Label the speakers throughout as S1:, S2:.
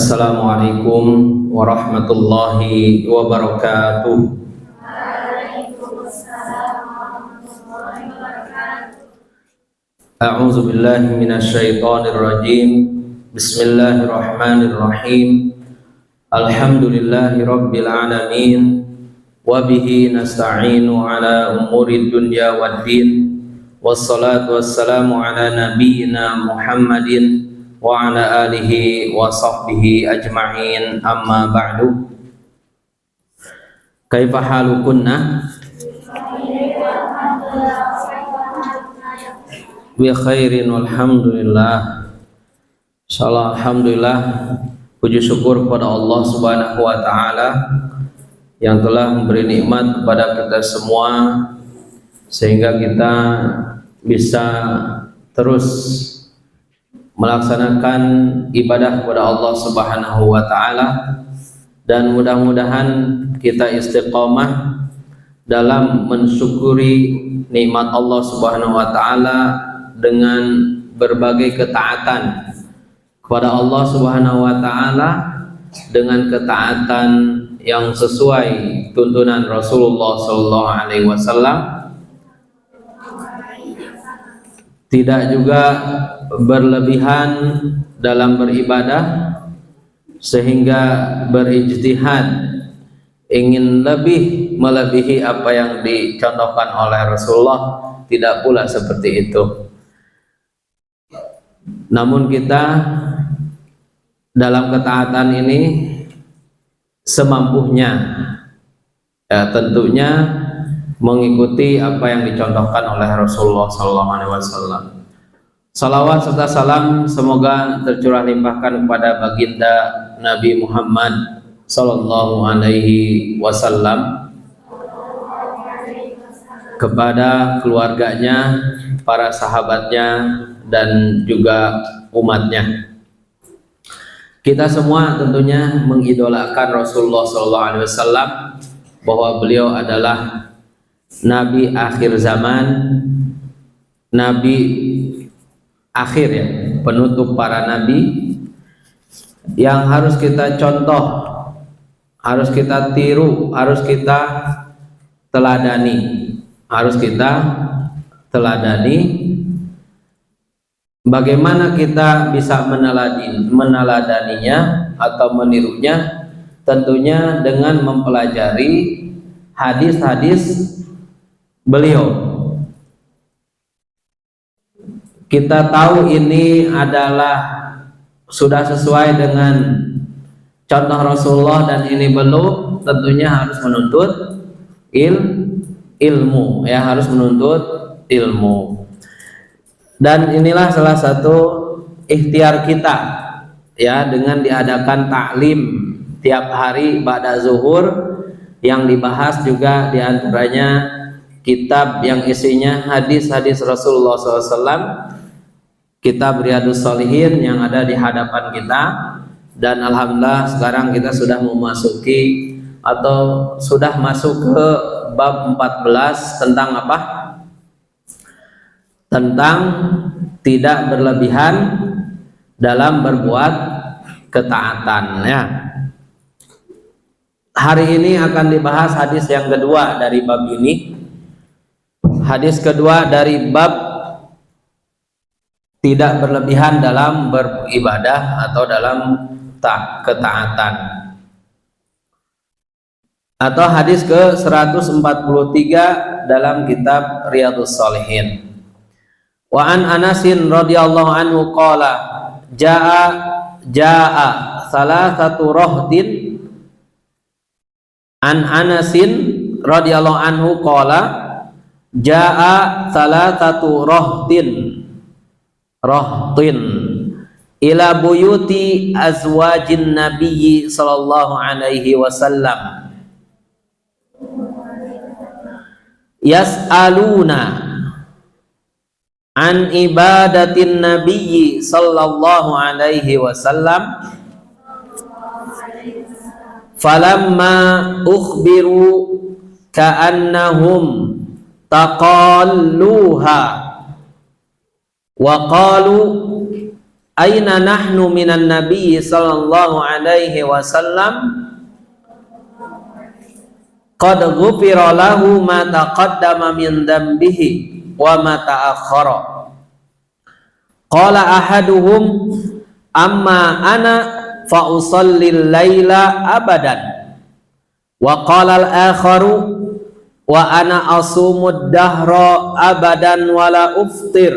S1: Assalamualaikum warahmatullahi wabarakatuh. A'udzu billahi minasyaitonir rajim. Bismillahirrahmanirrahim. Alhamdulillahi rabbil alamin. Wa bihi nasta'inu ala umurid dunya waddin. Wassalatu wassalamu ala nabiyyina Muhammadin wa ala alihi wa sahbihi ajma'in, amma ba'du. Kaifa halukunna? Bi khairin walhamdulillah. Insyaallah alhamdulillah, puji syukur kepada Allah Subhanahu wa taala yang telah memberi nikmat kepada kita semua sehingga kita bisa terus melaksanakan ibadah kepada Allah Subhanahu wa taala, dan mudah-mudahan kita istiqomah dalam mensyukuri nikmat Allah Subhanahu wa taala dengan berbagai ketaatan kepada Allah Subhanahu wa taala, dengan ketaatan yang sesuai tuntunan Rasulullah sallallahu alaihi wasallam, tidak juga berlebihan dalam beribadah sehingga berijtihad ingin lebih melebihi apa yang dicontohkan oleh Rasulullah, tidak pula seperti itu. Namun kita dalam ketaatan ini semampunya, ya tentunya mengikuti apa yang dicontohkan oleh Rasulullah SAW. Salawat serta salam semoga tercurah limpahkan kepada baginda Nabi Muhammad Sallallahu Alaihi Wasallam, kepada keluarganya, para sahabatnya, dan juga umatnya. Kita semua tentunya mengidolakan Rasulullah Sallallahu Alaihi Wasallam, bahwa beliau adalah Nabi akhir zaman, Nabi akhir, ya, penutup para nabi, yang harus kita contoh, harus kita tiru, harus kita teladani, Bagaimana kita bisa meneladaninya atau menirunya? Tentunya dengan mempelajari hadis-hadis beliau. Kita tahu ini adalah sudah sesuai dengan contoh Rasulullah dan ini belum, tentunya harus menuntut ilmu, ya, harus menuntut ilmu. Dan inilah salah satu ikhtiar kita, ya, dengan diadakan taklim tiap hari ba'da zuhur, yang dibahas juga diantaranya kitab yang isinya hadis-hadis Rasulullah SAW, kitab Riyadhus Shalihin yang ada di hadapan kita. Dan alhamdulillah sekarang kita sudah memasuki atau sudah masuk ke bab 14 tentang apa? Tentang tidak berlebihan dalam berbuat ketaatan, ya. Hari ini akan dibahas hadis yang kedua dari bab ini. Hadis kedua dari bab tidak berlebihan dalam beribadah atau dalam ketaatan, atau hadis ke 143 dalam kitab Riyadhus Shalihin. Wa an Anasin radhiyallahu anhu qala jaa salasatu rahtin. An Anasin radhiyallahu anhu qala jaa salasatu rahtin ila buyuti azwajin nabiyyi sallallahu alaihi wasallam yas'aluna an ibadatin nabiyyi sallallahu alaihi wasallam falamma ukhbiru ka'annahum taqalluha wa qalu aina nahnu minan nabiy sallallahu alaihi wasallam qad ghufira lahu ma taqaddama min dhanbihi wa ma ta'akhkhara. Qala ahaduhum amma ana fa usalli al-laila abadan wa qala al-akharu wa ana asumud dahra abadan wala uftir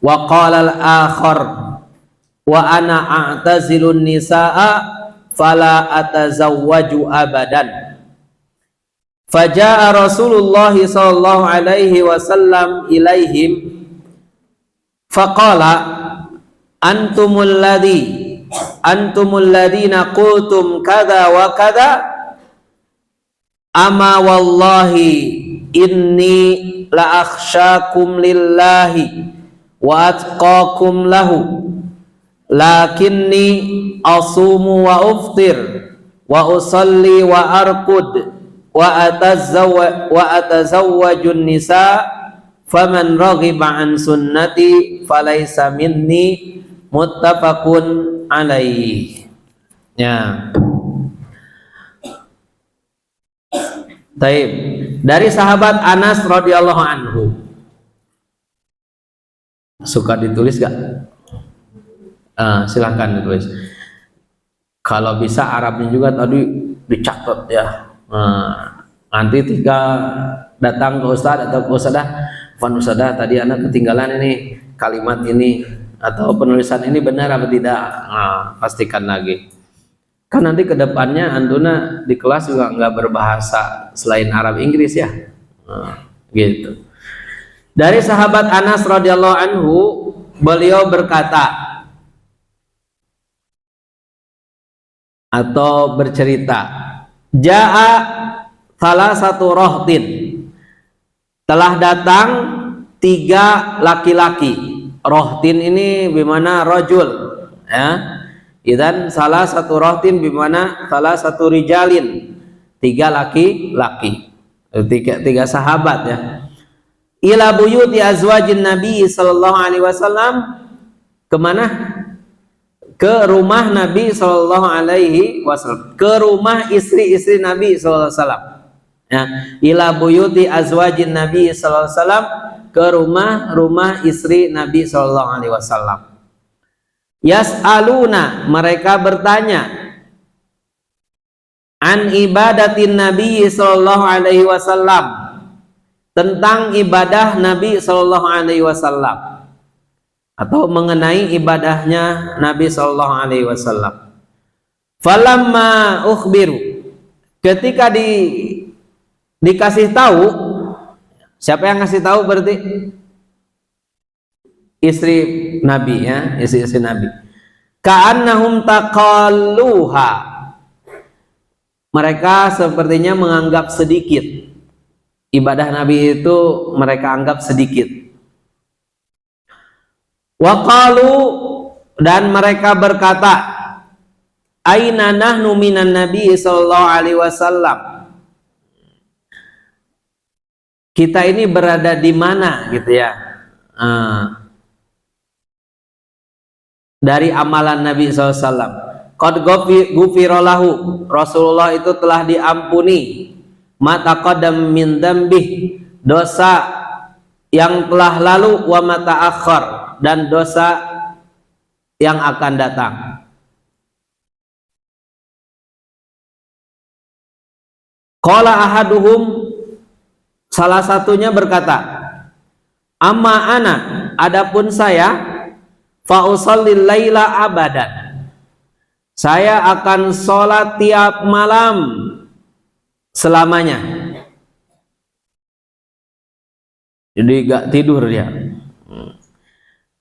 S1: wa qala al-akhar wa ana a'tazilun nisaa fala atazawwaju abadan. Faja'a Rasulullah sallallahu alaihi wasallam ilaihim faqala antumul ladina qultum kadza wa kadza ama wallahi inni la akhsyakum lillahi wa atqakum lahu lakinni asumu wa uftir wa usalli wa arqud wa atazawwajun nisa faman raghiba an sunnati falaysa minni muttafaqun alaihi. Ya. Taib. Dari sahabat Anas radhiyallahu anhu. Suka ditulis gak? Silahkan ditulis. Kalau bisa Arabnya juga tadi dicatat ya. Nanti ketika datang ke Ustadz atau ke Ustadzah, Van Ustadzah tadi anak ketinggalan ini kalimat ini atau penulisan ini benar apa tidak, pastikan lagi. Kan nanti kedepannya antuna di kelas juga nggak berbahasa selain Arab Inggris ya, gitu. Dari sahabat Anas radhiyallahu anhu, beliau berkata atau bercerita, Ja'a salah satu rohtin, telah datang 3 laki-laki. Rohtin ini bimana rojul, ya. Dan salah satu rohtin bimana salah satu rijalin, 3 laki-laki, 3 sahabat ya. Ila buyuti azwajin Nabi sallallahu alaihi wasallam, kemana? Ke rumah Nabi sallallahu alaihi wasallam, ke rumah istri-istri Nabi sallallahu alaihi wasallam. Ya, ila buyuti azwajin Nabi sallallahu alaihi wasallam, ke rumah istri Nabi sallallahu alaihi wasallam. Yas'aluna, mereka bertanya, an ibadatin Nabi sallallahu alaihi wasallam, tentang ibadah Nabi sallallahu alaihi wasallam, atau mengenai ibadahnya Nabi sallallahu alaihi wasallam. Falamma ukhbiru, ketika dikasih tahu, siapa yang ngasih tahu berarti? Istri Nabi ya, istri Nabi. Ka'annahum taqalluha, mereka sepertinya menganggap sedikit. Ibadah Nabi itu mereka anggap sedikit. Waqalu, dan mereka berkata, aina nahnu minan Nabi sallallahu alaihi wasallam, kita ini berada di mana gitu ya, dari amalan Nabi sallallahu alaihi wasallam. Qad ghufira lahu, Rasulullah itu telah diampuni, ma taqaddam min dzambih, dosa yang telah lalu, wa ma ta'akhkhar, dan dosa yang akan datang. Qala ahaduhum, salah satunya berkata, amma ana, adapun saya, fa usallil laila abadan, saya akan sholat tiap malam selamanya. Jadi gak tidur dia.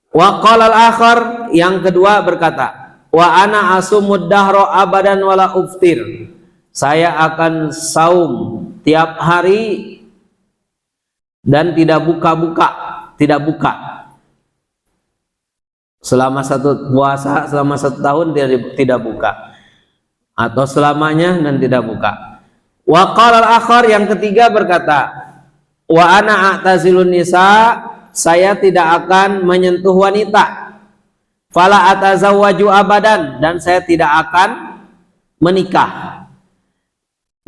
S1: Wa qala al-akhar, yang kedua berkata, wa ana asumud dahra abadan wala uftir, saya akan saum tiap hari dan tidak buka selama satu puasa, selama 1 tahun tidak buka, atau selamanya dan tidak buka. Wa qala al-akhar, yang ketiga berkata, wa ana a'tazilun nisa, saya tidak akan menyentuh wanita. Fala atazawwaju abadan, dan saya tidak akan menikah.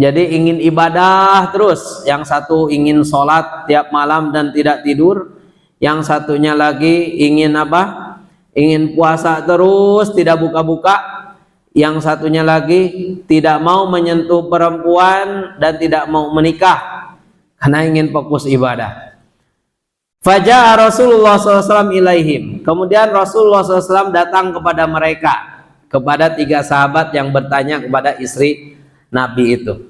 S1: Jadi ingin ibadah terus, yang satu ingin sholat tiap malam dan tidak tidur, yang satunya lagi ingin apa? Ingin puasa terus tidak buka-buka, yang satunya lagi tidak mau menyentuh perempuan dan tidak mau menikah karena ingin fokus ibadah. Faja'a Rasulullah SAW ilaihim. Kemudian Rasulullah SAW datang kepada mereka, kepada 3 sahabat yang bertanya kepada istri Nabi itu.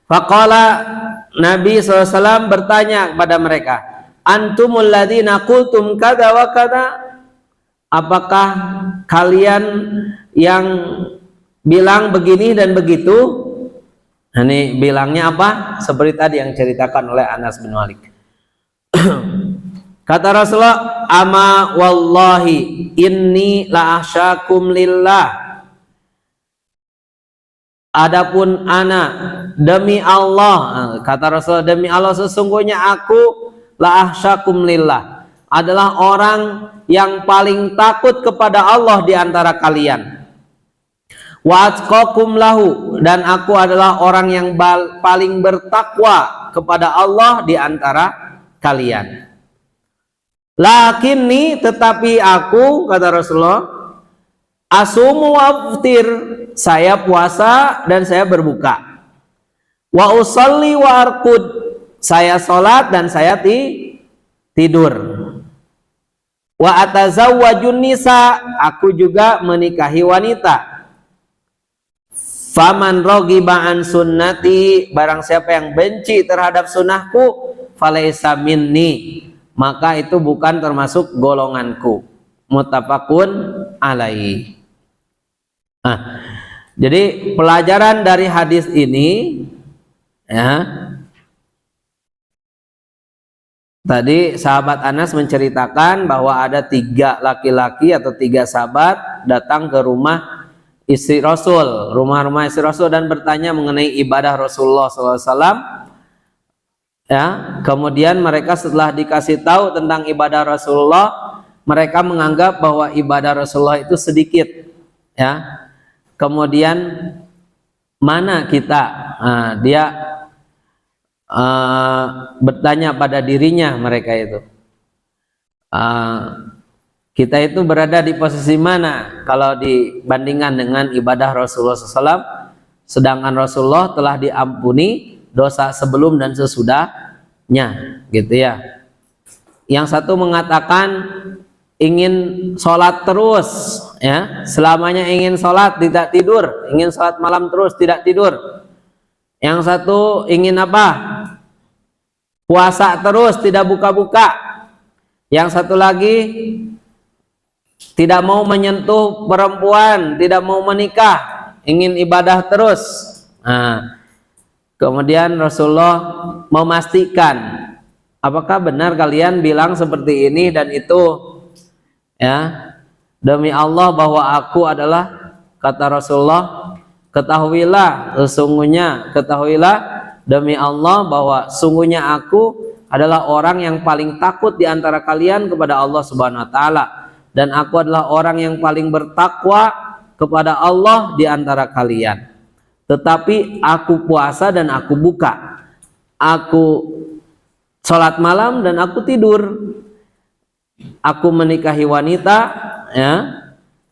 S1: Faqala, Nabi SAW bertanya kepada mereka, antumul ladina qultum kada wa kada. Apakah kalian yang bilang begini dan begitu? Ini bilangnya apa? Seperti tadi yang ceritakan oleh Anas bin Malik. Kata Rasulullah, ama wallahi inni la ahsyakum lillah. Adapun ana, demi Allah, kata Rasulullah, demi Allah sesungguhnya aku la ahsyakum lillah, adalah orang yang paling takut kepada Allah di antara kalian. Wa atqakum lahu, dan aku adalah orang yang paling bertakwa kepada Allah di antara kalian. Lakinni, tetapi aku, kata Rasulullah, asumu wa aftir, saya puasa dan saya berbuka. Wa usalli wa arqud, saya sholat dan saya tidur. Wa atazawwajun nisa, aku juga menikahi wanita. Faman raghiba an sunnati, barang siapa yang benci terhadap sunnahku, falaisa minni, maka itu bukan termasuk golonganku. Muttafaqun alaihi. Jadi pelajaran dari hadis ini, ya, tadi sahabat Anas menceritakan bahwa ada 3 laki-laki atau 3 sahabat datang ke rumah istri Rasul, rumah istri Rasul, dan bertanya mengenai ibadah Rasulullah SAW. Ya, kemudian mereka setelah dikasih tahu tentang ibadah Rasulullah, mereka menganggap bahwa ibadah Rasulullah itu sedikit. Ya, kemudian mana kita? Dia bertanya pada dirinya mereka itu. Kita itu berada di posisi mana kalau dibandingkan dengan ibadah Rasulullah SAW, sedangkan Rasulullah telah diampuni dosa sebelum dan sesudahnya, gitu ya. Yang satu mengatakan ingin sholat terus, ya, selamanya ingin sholat tidak tidur, ingin sholat malam terus tidak tidur. Yang satu ingin apa? Puasa terus tidak buka-buka. Yang satu lagi tidak mau menyentuh perempuan, tidak mau menikah, ingin ibadah terus. Kemudian Rasulullah memastikan, apakah benar kalian bilang seperti ini dan itu? Ya, demi Allah bahwa aku adalah, kata Rasulullah, ketahuilah demi Allah bahwa sungguhnya aku adalah orang yang paling takut di antara kalian kepada Allah Subhanahu wa taala, dan aku adalah orang yang paling bertakwa kepada Allah di antara kalian. Tetapi aku puasa dan aku buka, aku sholat malam dan aku tidur, aku menikahi wanita, ya.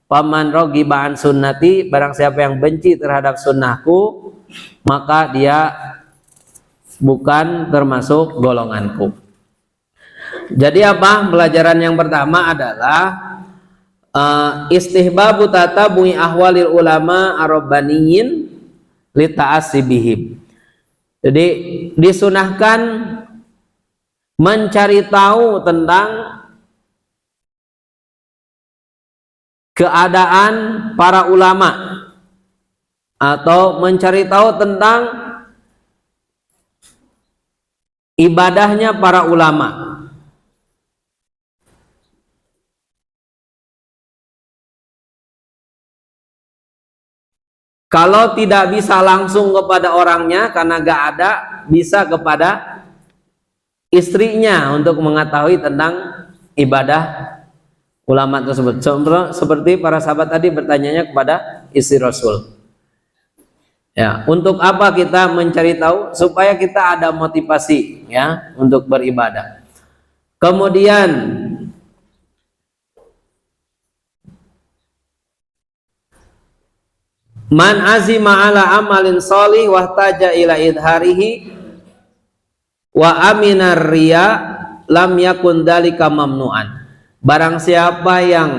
S1: Paman raghiba an sunnati, barang siapa yang benci terhadap sunnahku, maka dia bukan termasuk golonganku. Jadi apa? Pelajaran yang pertama adalah istihbabu tatabu'i ahwalil ulama ar-rabbaniyin li ta'assibihim. Jadi disunahkan mencari tahu tentang keadaan para ulama, atau mencari tahu tentang ibadahnya para ulama. Kalau tidak bisa langsung kepada orangnya karena gak ada, bisa kepada istrinya untuk mengetahui tentang ibadah ulama tersebut. Seperti para sahabat tadi bertanyanya kepada istri Rasul. Ya, untuk apa kita mencari tahu? Supaya kita ada motivasi ya untuk beribadah. Kemudian man azima ala amalin sholih wahtaja ila idharihi wa aminar riya lam yakun dalika mamnu'an. Barang siapa yang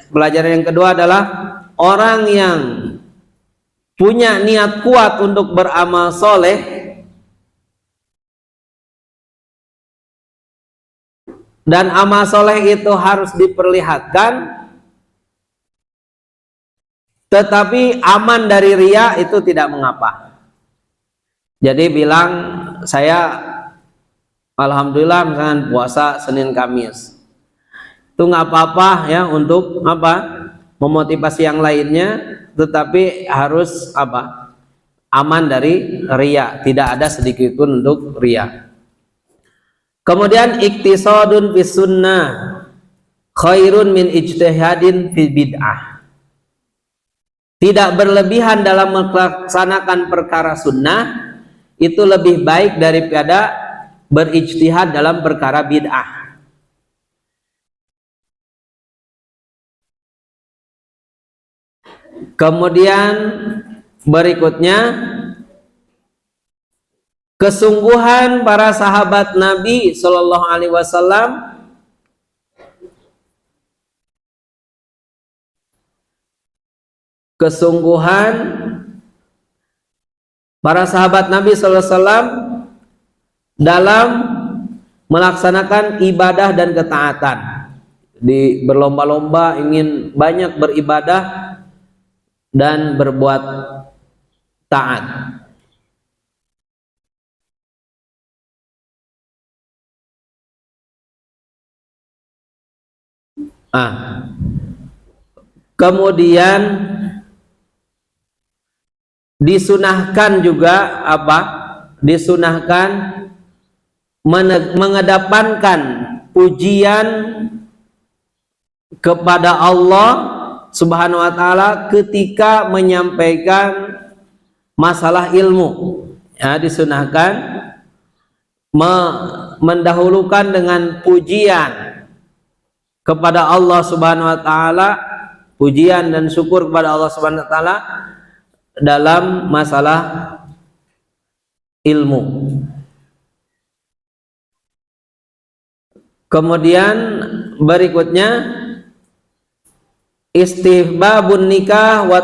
S1: pelajaran yang kedua adalah orang yang punya niat kuat untuk beramal soleh dan amal soleh itu harus diperlihatkan, tetapi aman dari riya, itu tidak mengapa. Jadi bilang saya alhamdulillah misalkan puasa Senin Kamis, itu nggak apa-apa ya untuk apa? Memotivasi yang lainnya, tetapi harus apa? Aman dari riya, tidak ada sedikit pun untuk riya. Kemudian iktisadun fi sunnah khairun min ijtihadin fi bid'ah. Tidak berlebihan dalam melaksanakan perkara sunnah itu lebih baik daripada berijtihad dalam perkara bid'ah. Kemudian berikutnya, kesungguhan para sahabat Nabi Shallallahu Alaihi Wasallam dalam melaksanakan ibadah dan ketaatan. Di berlomba-lomba ingin banyak beribadah dan berbuat taat. Kemudian disunahkan juga apa? Disunahkan mengedepankan pujian kepada Allah Subhanahu wa ta'ala ketika menyampaikan masalah ilmu. Ya, disunahkan mendahulukan dengan pujian kepada Allah Subhanahu wa ta'ala, pujian dan syukur kepada Allah Subhanahu wa ta'ala dalam masalah ilmu. Kemudian berikutnya istihbabun nikah wa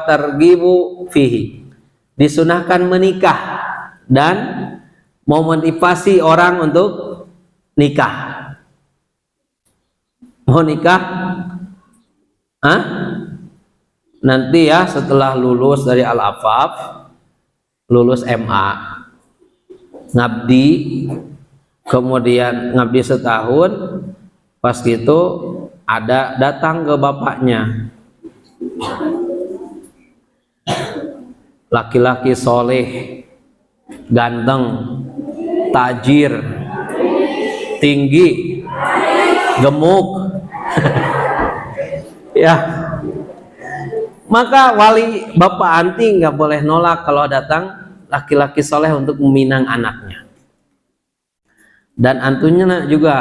S1: targhibu fihi. Disunahkan menikah dan memotivasi orang untuk nikah. Mau nikah? Nanti ya setelah lulus dari Al-Afaf, lulus MA, ngabdi, kemudian ngabdi setahun, pas gitu ada datang ke bapaknya laki-laki soleh, ganteng, tajir, tinggi, gemuk ya, maka wali bapak anti nggak boleh nolak kalau datang laki-laki soleh untuk meminang anaknya. Dan antunya juga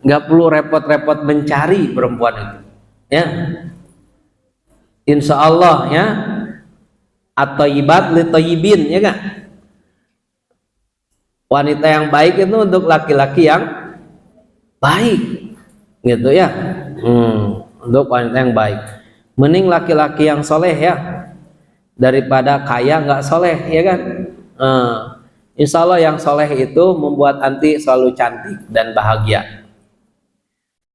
S1: nggak perlu repot-repot mencari perempuan itu, ya. Insya Allah ya, at-thayyibat li-thayyibin, ya kan? Wanita yang baik itu untuk laki-laki yang baik, gitu ya. Untuk wanita yang baik, mending laki-laki yang soleh ya daripada kaya nggak soleh, ya kan? Insya Allah yang soleh itu membuat anti selalu cantik dan bahagia.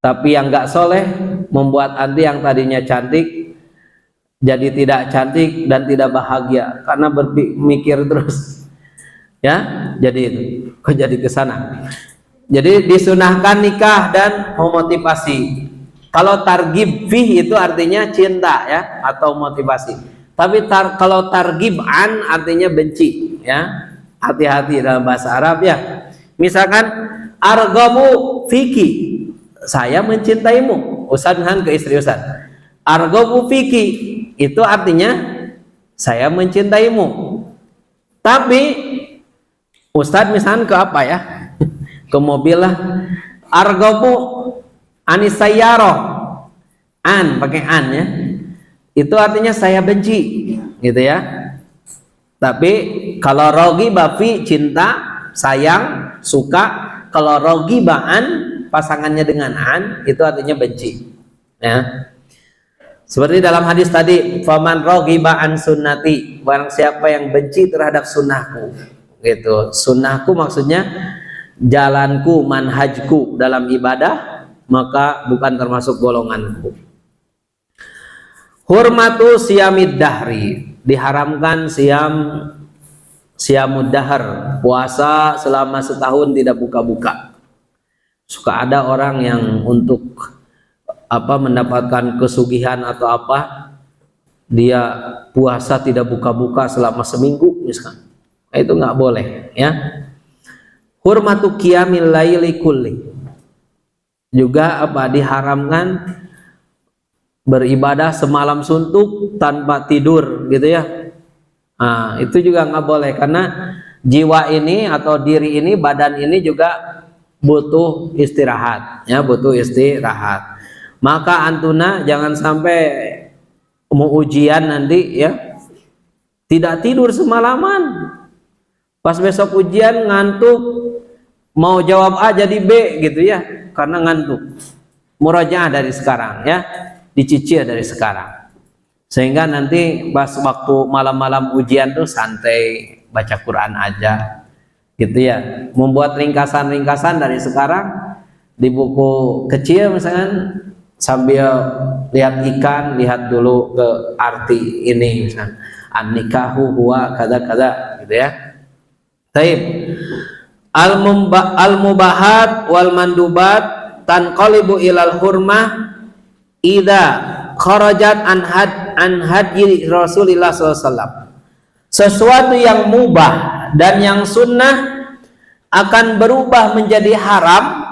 S1: Tapi yang nggak soleh membuat anti yang tadinya cantik jadi tidak cantik dan tidak bahagia karena berpikir terus, ya. Jadi itu kok jadi ke sana. Jadi disunahkan nikah dan memotivasi. Kalau targhib fih itu artinya cinta ya atau motivasi. Tapi kalau targhib an artinya benci, ya. Hati-hati dalam bahasa Arab ya. Misalkan arghabu fiki, saya mencintaimu. Ustaz ke istri Ustaz, argobu fiki, itu artinya saya mencintaimu. Tapi Ustaz misalnya ke apa ya, ke mobil lah, argobu anisayaro, pakai an ya, itu artinya saya benci gitu ya. Tapi kalau rogi bafi, cinta, sayang, suka. Kalau rogi baan, pasangannya dengan an, itu artinya benci ya. Seperti dalam hadis tadi, faman rogi baan sunnati, barang siapa yang benci terhadap sunnahku gitu. Sunnahku maksudnya jalanku, manhajku dalam ibadah, maka bukan termasuk golonganku. Hurmatu siyamid dahri, diharamkan siyamud dahr, puasa selama setahun tidak buka-buka. Suka ada orang yang untuk mendapatkan kesugihan atau apa, dia puasa tidak buka-buka selama seminggu misalkan. Itu nggak boleh ya. Hurmatu qiyamil laili kulli, juga diharamkan beribadah semalam suntuk tanpa tidur gitu ya. Nah, itu juga nggak boleh, karena jiwa ini atau diri ini, badan ini juga butuh istirahat ya, butuh istirahat. Maka antuna jangan sampai mau ujian nanti ya tidak tidur semalaman, pas besok ujian ngantuk, mau jawab A jadi B gitu ya, karena ngantuk. Murojaah dari sekarang ya, dicicil dari sekarang, sehingga nanti pas waktu malam-malam ujian tuh santai baca Quran aja gitu ya. Membuat ringkasan-ringkasan dari sekarang di buku kecil misalkan, sambil lihat ikan, lihat dulu ke arti ini misalkan, an-nikahu huwa kada-kada gitu ya. Taib. Al-mubahat wal mandubat tanqalibu ilal hurmah idza kharajat an hadyi Rasulillah SAW. Sesuatu yang mubah dan yang sunnah akan berubah menjadi haram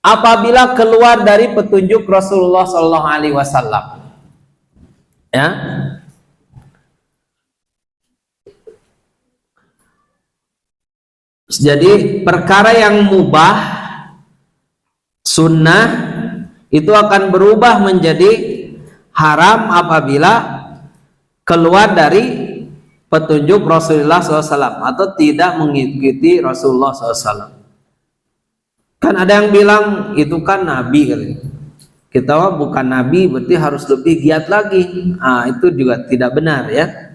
S1: apabila keluar dari petunjuk Rasulullah SAW. Ya. Jadi perkara yang mubah, sunnah, itu akan berubah menjadi haram apabila keluar dari petunjuk Rasulullah SAW atau tidak mengikuti Rasulullah SAW. Kan ada yang bilang itu kan Nabi, kita bukan Nabi berarti harus lebih giat lagi. Itu juga tidak benar ya,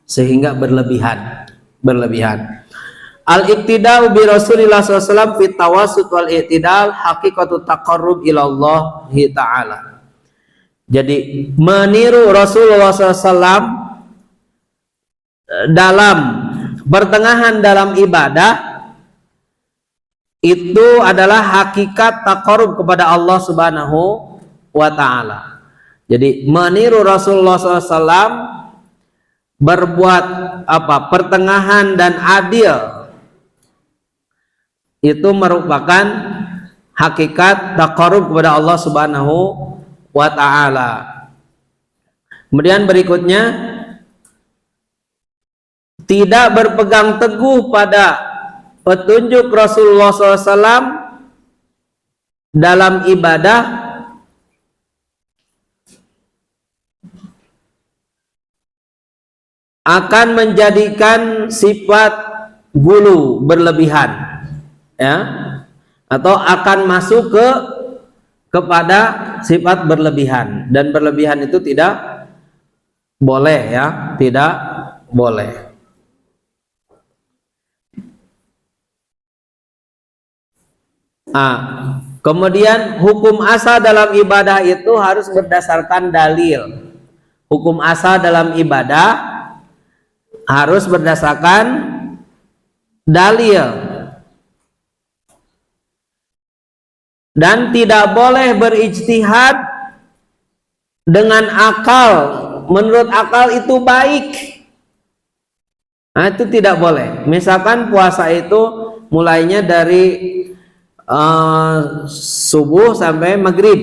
S1: sehingga berlebihan. Al-iqtida'u bi Rasulillah SAW fit tawassut wal i'tidal haqiqatu taqarrub ila Allah Ta'ala. Jadi meniru Rasulullah SAW dalam pertengahan dalam ibadah itu adalah hakikat taqarrub kepada Allah Subhanahu wa Ta'ala. Jadi meniru Rasulullah SAW berbuat pertengahan dan adil, itu merupakan hakikat taqarrub kepada Allah Subhanahu wa Ta'ala. Kemudian berikutnya, tidak berpegang teguh pada petunjuk Rasulullah SAW dalam ibadah akan menjadikan sifat gulu, berlebihan ya, atau akan masuk kepada sifat berlebihan, dan berlebihan itu tidak boleh ya, tidak boleh. Kemudian hukum asal dalam ibadah itu harus berdasarkan dalil. Hukum asal dalam ibadah harus berdasarkan dalil. Dan tidak boleh berijtihad dengan akal. Menurut akal itu baik. Itu tidak boleh. Misalkan puasa itu mulainya dari subuh sampai maghrib.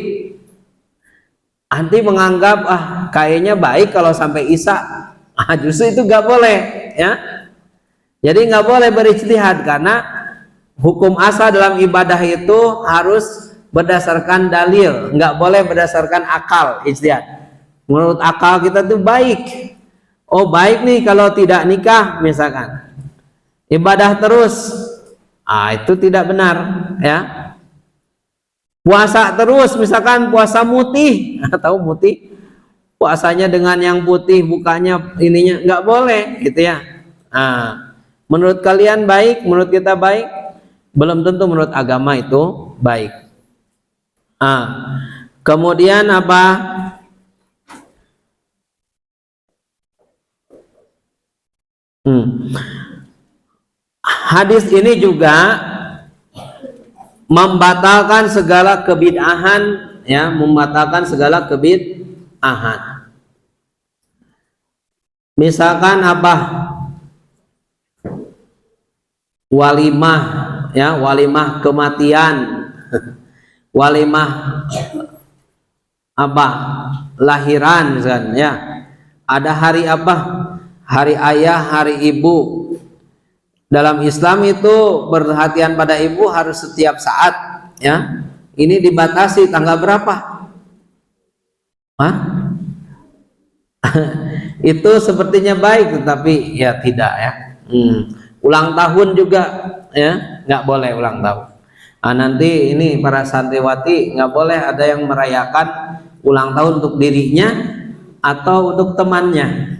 S1: Anti menganggap kayaknya baik kalau sampai isya. Justru itu nggak boleh, ya. Jadi nggak boleh berijtihad, karena hukum asal dalam ibadah itu harus berdasarkan dalil, nggak boleh berdasarkan akal ijtihad. Menurut akal kita tuh baik. Oh baik nih kalau tidak nikah misalkan, ibadah terus, itu tidak benar, ya. Puasa terus misalkan puasa mutih, tahu mutih? Puasanya dengan yang putih, bukanya ininya, nggak boleh gitu ya. Menurut kalian baik, menurut kita baik, belum tentu menurut agama itu baik. Kemudian apa? Hadis ini juga membatalkan segala kebid'ahan, ya, membatalkan segala kebid'ahan. Misalkan apa? Walimah, ya, walimah kematian, walimah apa? Lahiran misalkan, ya. Ada hari apa? Hari ayah, hari ibu. Dalam Islam itu perhatian pada ibu harus setiap saat, ya. Ini dibatasi tanggal berapa? Itu sepertinya baik, tetapi ya tidak, ya. Ulang tahun juga, ya, nggak boleh ulang tahun. Nanti ini para santriwati nggak boleh ada yang merayakan ulang tahun untuk dirinya atau untuk temannya.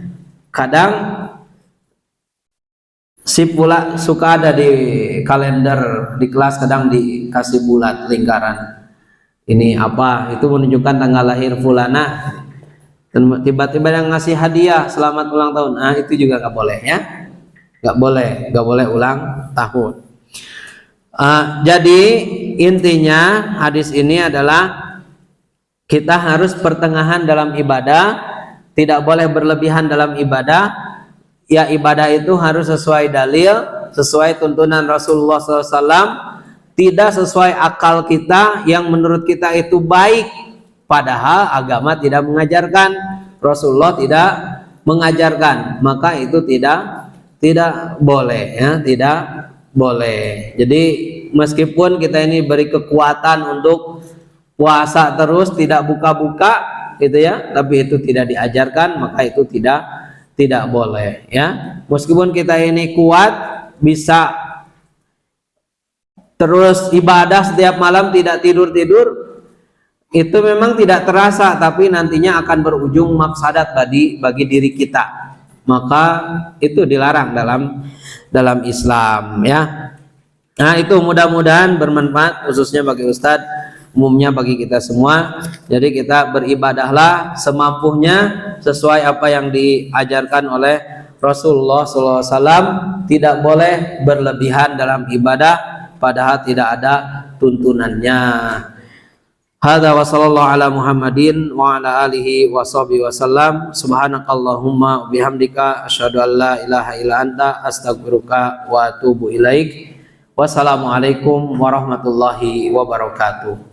S1: Kadang si pula suka ada di kalender di kelas, kadang dikasih bulat lingkaran. Ini apa? Itu menunjukkan tanggal lahir fulana. Dan tiba-tiba yang ngasih hadiah selamat ulang tahun. Itu juga nggak boleh, ya. Nggak boleh ulang tahun. Jadi intinya hadis ini adalah kita harus pertengahan dalam ibadah, tidak boleh berlebihan dalam ibadah. Ya, ibadah itu harus sesuai dalil, sesuai tuntunan Rasulullah SAW, tidak sesuai akal kita yang menurut kita itu baik, padahal agama tidak mengajarkan, Rasulullah tidak mengajarkan, maka itu tidak boleh, ya, tidak boleh. Jadi meskipun kita ini beri kekuatan untuk puasa terus, tidak buka-buka gitu, ya, tapi itu tidak diajarkan, maka itu tidak boleh, ya. Meskipun kita ini kuat, bisa terus ibadah setiap malam, tidak tidur, itu memang tidak terasa, tapi nantinya akan berujung mafsadat bagi diri kita. Maka itu dilarang dalam Islam, ya. Nah, itu mudah-mudahan bermanfaat, khususnya bagi Ustadz, umumnya bagi kita semua. Jadi kita beribadahlah semampunya sesuai apa yang diajarkan oleh Rasulullah SAW. Tidak boleh berlebihan dalam ibadah padahal tidak ada tuntunannya. Hadza wa sallallahu ala Muhammadin wa ala alihi wa sahbihi wasallam. Subhanakallahumma bihamdika asyhadu an la ilaha illa anta astaghfiruka wa atubu ilaik. Wassalamualaikum warahmatullahi wabarakatuh.